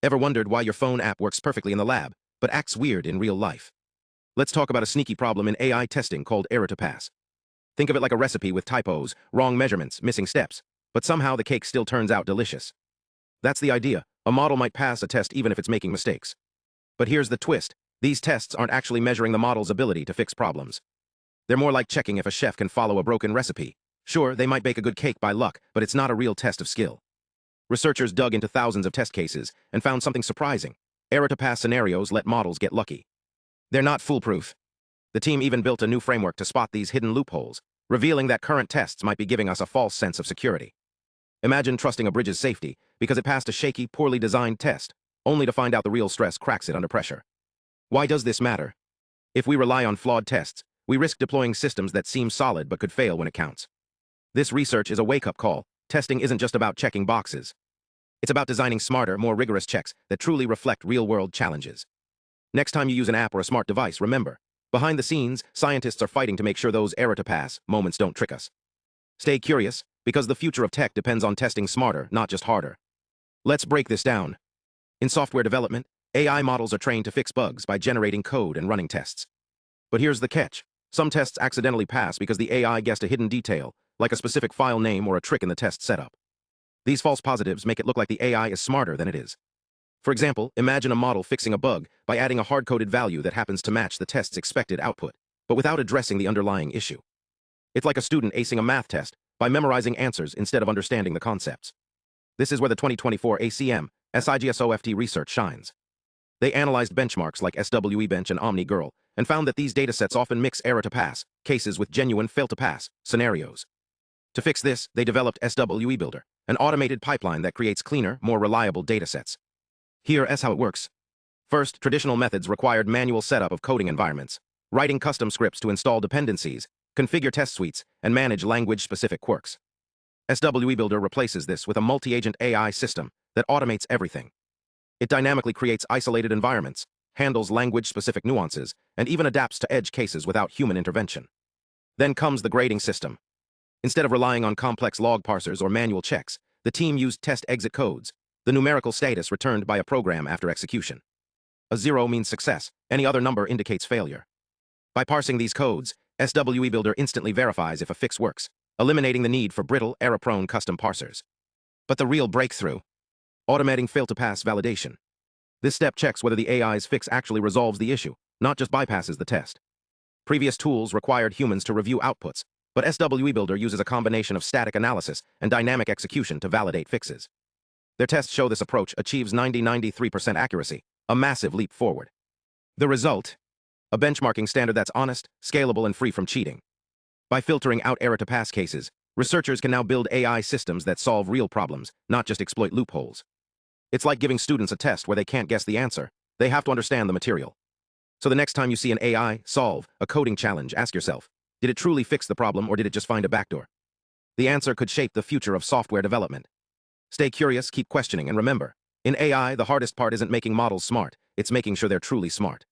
Ever wondered why your phone app works perfectly in the lab, but acts weird in real life? Let's talk about a sneaky problem in AI testing called Error2Pass. Think of it like a recipe with typos, wrong measurements, missing steps, but somehow the cake still turns out delicious. That's the idea. A model might pass a test even if it's making mistakes. But here's the twist. These tests aren't actually measuring the model's ability to fix problems. They're more like checking if a chef can follow a broken recipe. Sure, they might bake a good cake by luck, but it's not a real test of skill. Researchers dug into thousands of test cases and found something surprising. Error-to-pass scenarios let models get lucky. They're not foolproof. The team even built a new framework to spot these hidden loopholes, revealing that current tests might be giving us a false sense of security. Imagine trusting a bridge's safety because it passed a shaky, poorly designed test, only to find out the real stress cracks it under pressure. Why does this matter? If we rely on flawed tests, we risk deploying systems that seem solid but could fail when it counts. This research is a wake-up call. Testing isn't just about checking boxes. It's about designing smarter, more rigorous checks that truly reflect real-world challenges. Next time you use an app or a smart device, remember, behind the scenes, scientists are fighting to make sure those error-to-pass moments don't trick us. Stay curious, because the future of tech depends on testing smarter, not just harder. Let's break this down. In software development, AI models are trained to fix bugs by generating code and running tests. But here's the catch. Some tests accidentally pass because the AI guessed a hidden detail, like a specific file name or a trick in the test setup. These false positives make it look like the AI is smarter than it is. For example, imagine a model fixing a bug by adding a hard-coded value that happens to match the test's expected output, but without addressing the underlying issue. It's like a student acing a math test by memorizing answers instead of understanding the concepts. This is where the 2024 ACM SIGSOFT research shines. They analyzed benchmarks like SWE-bench and OmniGIRL and found that these datasets often mix error-to-pass cases with genuine fail-to-pass scenarios. To fix this, they developed SWE-Builder, an automated pipeline that creates cleaner, more reliable datasets. Here's how it works. First, traditional methods required manual setup of coding environments, writing custom scripts to install dependencies, configure test suites, and manage language-specific quirks. SWE-Builder replaces this with a multi-agent AI system that automates everything. It dynamically creates isolated environments, handles language-specific nuances, and even adapts to edge cases without human intervention. Then comes the grading system. Instead of relying on complex log parsers or manual checks, the team used test exit codes, the numerical status returned by a program after execution. A 0 means success, any other number indicates failure. By parsing these codes, SWE-Builder instantly verifies if a fix works, eliminating the need for brittle, error-prone custom parsers. But the real breakthrough: automating fail-to-pass validation. This step checks whether the AI's fix actually resolves the issue, not just bypasses the test. Previous tools required humans to review outputs, but SWE-Builder uses a combination of static analysis and dynamic execution to validate fixes. Their tests show this approach achieves 93% accuracy, a massive leap forward. The result? A benchmarking standard that's honest, scalable, and free from cheating. By filtering out error-to-pass cases, researchers can now build AI systems that solve real problems, not just exploit loopholes. It's like giving students a test where they can't guess the answer. They have to understand the material. So the next time you see an AI solve a coding challenge, ask yourself, did it truly fix the problem or did it just find a backdoor? The answer could shape the future of software development. Stay curious, keep questioning, and remember, in AI, the hardest part isn't making models smart, it's making sure they're truly smart.